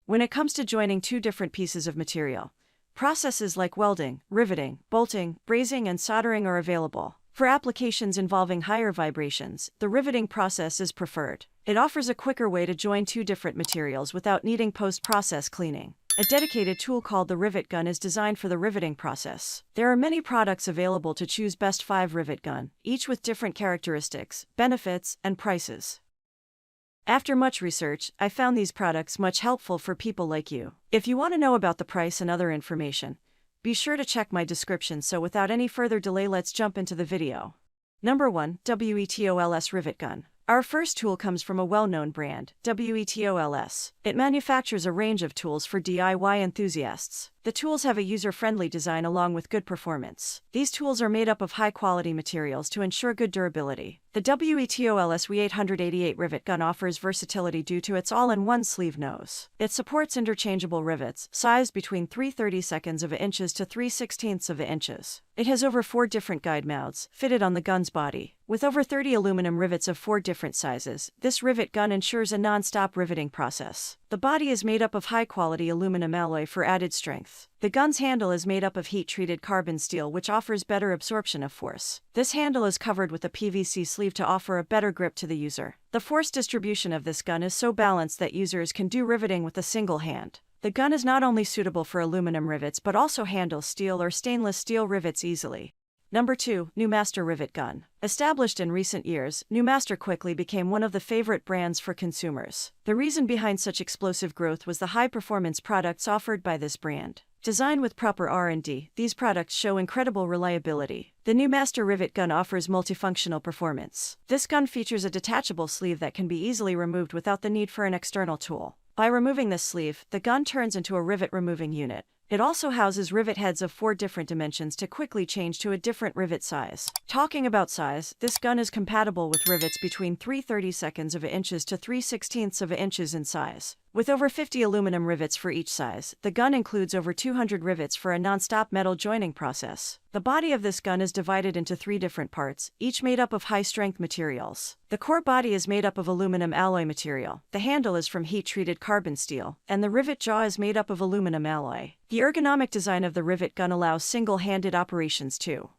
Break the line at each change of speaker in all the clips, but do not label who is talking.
When it comes to joining two different pieces of material, processes like welding, riveting, bolting, brazing, and soldering are available. For applications involving higher vibrations, the riveting process is preferred. It offers a quicker way to join two different materials without needing post-process cleaning. A dedicated tool called the Rivet Gun is designed for the riveting process. There are many products available to choose best 5 rivet gun, each with different characteristics, benefits, and prices. After much research, I found these products much helpful for people like you. If you want to know about the price and other information, be sure to check my description. So without any further delay, let's jump into the video. Number 1. WETOLS Rivet Gun. Our first tool comes from a well-known brand, WETOLS. It manufactures a range of tools for DIY enthusiasts. The tools have a user-friendly design along with good performance. These tools are made up of high-quality materials to ensure good durability. The WETOLS W888 Rivet Gun offers versatility due to its all-in-one sleeve nose. It supports interchangeable rivets, sized between 3/32 of an inches to 3/16 of an inches. It has over 4 different guide mouths, fitted on the gun's body. With over 30 aluminum rivets of 4 different sizes, this rivet gun ensures a non-stop riveting process. The body is made up of high-quality aluminum alloy for added strength. The gun's handle is made up of heat-treated carbon steel, which offers better absorption of force. This handle is covered with a PVC sleeve to offer a better grip to the user. The force distribution of this gun is so balanced that users can do riveting with a single hand. The gun is not only suitable for aluminum rivets but also handles steel or stainless steel rivets easily. Number 2. NEU MASTER Rivet Gun. Established in recent years, NEU MASTER quickly became one of the favorite brands for consumers. The reason behind such explosive growth was the high-performance products offered by this brand. Designed with proper R&D, these products show incredible reliability. The NEU MASTER Rivet Gun offers multifunctional performance. This gun features a detachable sleeve that can be easily removed without the need for an external tool. By removing this sleeve, the gun turns into a rivet-removing unit. It also houses rivet heads of 4 different dimensions to quickly change to a different rivet size. Talking about size, this gun is compatible with rivets between 3/32 of an inches to 3/16 of an inches in size. With over 50 aluminum rivets for each size, the gun includes over 200 rivets for a non-stop metal joining process. The body of this gun is divided into 3 different parts, each made up of high-strength materials. The core body is made up of aluminum alloy material, the handle is from heat-treated carbon steel, and the rivet jaw is made up of aluminum alloy. The ergonomic design of the rivet gun allows single-handed operations too.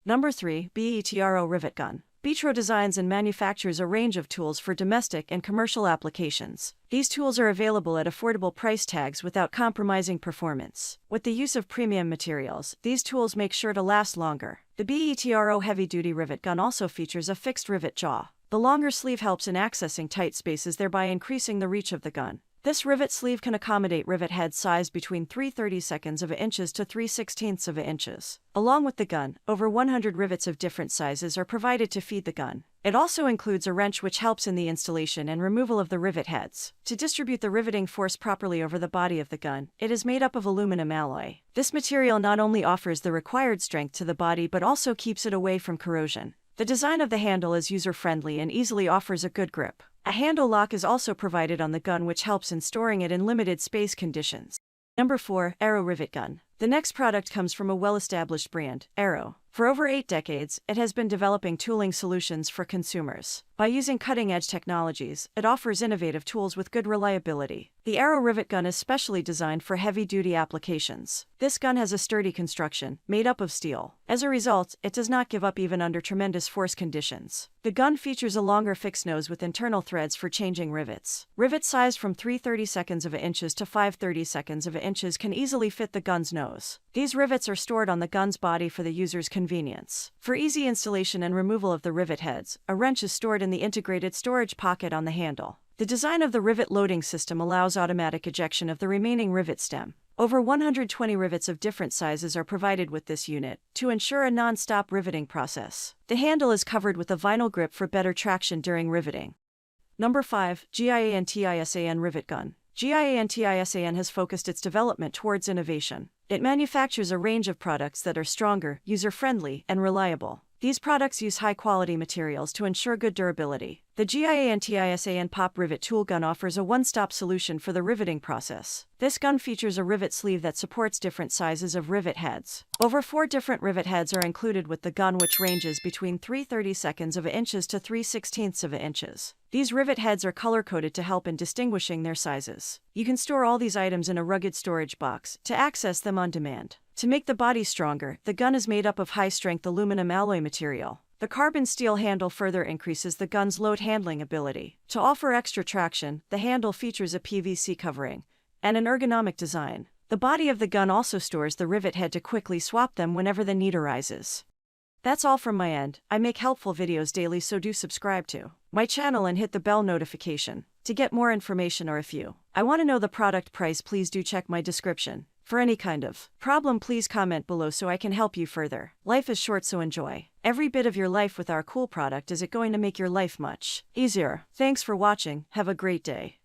Number 3. BEETRO Rivet Gun. BEETRO designs and manufactures a range of tools for domestic and commercial applications. These tools are available at affordable price tags without compromising performance. With the use of premium materials, these tools make sure to last longer. The BEETRO Heavy-Duty Rivet Gun also features a fixed rivet jaw. The longer sleeve helps in accessing tight spaces, thereby increasing the reach of the gun. This rivet sleeve can accommodate rivet heads sized between 3/32 of an inches to 3/16 of an inches. Along with the gun, over 100 rivets of different sizes are provided to feed the gun. It also includes a wrench which helps in the installation and removal of the rivet heads. To distribute the riveting force properly over the body of the gun, it is made up of aluminum alloy. This material not only offers the required strength to the body but also keeps it away from corrosion. The design of the handle is user-friendly and easily offers a good grip. A handle lock is also provided on the gun, which helps in storing it in limited space conditions. Number 4. Aero Rivet Gun. The next product comes from a well-established brand, Aero. For over 8 decades, it has been developing tooling solutions for consumers. By using cutting-edge technologies, it offers innovative tools with good reliability. The Aero Rivet Gun is specially designed for heavy-duty applications. This gun has a sturdy construction, made up of steel. As a result, it does not give up even under tremendous force conditions. The gun features a longer fixed nose with internal threads for changing rivets. Rivets sized from 3/32 of an inches to 5/32 of an inches can easily fit the gun's nose. These rivets are stored on the gun's body for the user's convenience. For easy installation and removal of the rivet heads, a wrench is stored in the integrated storage pocket on the handle. The design of the rivet loading system allows automatic ejection of the remaining rivet stem. Over 120 rivets of different sizes are provided with this unit, to ensure a non-stop riveting process. The handle is covered with a vinyl grip for better traction during riveting. Number 5. GIANTISAN Rivet Gun. GIANTISAN has focused its development towards innovation. It manufactures a range of products that are stronger, user-friendly, and reliable. These products use high-quality materials to ensure good durability. The GIANTISAN Pop Rivet Tool Gun offers a one-stop solution for the riveting process. This gun features a rivet sleeve that supports different sizes of rivet heads. Over 4 different rivet heads are included with the gun, which ranges between 3/32 of an inches to 3/16 of an inches. These rivet heads are color-coded to help in distinguishing their sizes. You can store all these items in a rugged storage box to access them on demand. To make the body stronger, the gun is made up of high-strength aluminum alloy material. The carbon steel handle further increases the gun's load handling ability. To offer extra traction, the handle features a PVC covering and an ergonomic design. The body of the gun also stores the rivet head to quickly swap them whenever the need arises. That's all from my end. I make helpful videos daily, so do subscribe to my channel and hit the bell notification to get more information, or if you want to know the product price, please do check my description. For any kind of problem, please comment below so I can help you further. Life is short, so enjoy every bit of your life with our cool product. Is it going to make your life much easier? Thanks for watching. Have a great day.